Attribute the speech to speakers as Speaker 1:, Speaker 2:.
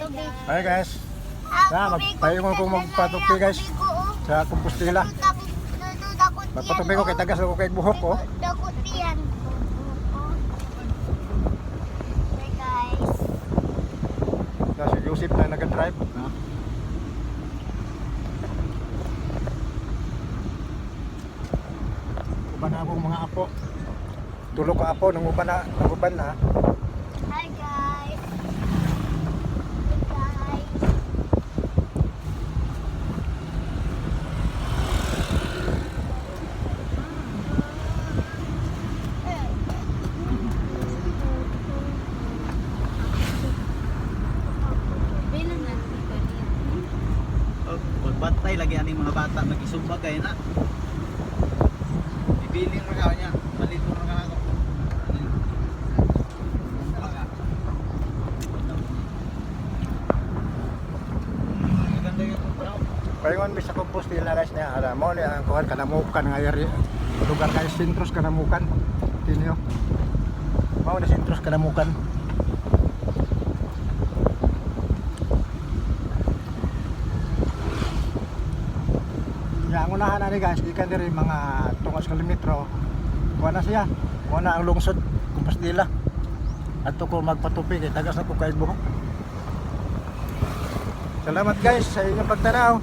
Speaker 1: Hi guys. Tayo mo kung magpatupi guys sa Compostela. Magpatupi ko kay tagas ako kay buhok ko.
Speaker 2: Dakot yan. Hey guys.
Speaker 1: Na si Joseph na nag-drive. Uban na akong mga apo. Tulo ka apo nang uban na.
Speaker 2: Hi guys. Hey guys. Bilang natin pa rin.
Speaker 3: Pagbantay lagi aning mga bata mag-isubag kay na. Ibiling ra ka niya, malito ra ka ako. Maganda yung bro.
Speaker 1: Paingon mi sa Compostela guys niya. Alam mo ni ang kuhan kanamukan nga area. Lugar kay sentros kanamukan. Tinyo. Mao na sentros kanamukan. Ya, ang unahan na ni guys, gikan diri mga 2 kilometro. Kuha na siya. Kuha na ang lungsod Compostela. Adto ko magpatupi kay tagas na ko kay buhok. Salamat guys sa inyong pagtanaw.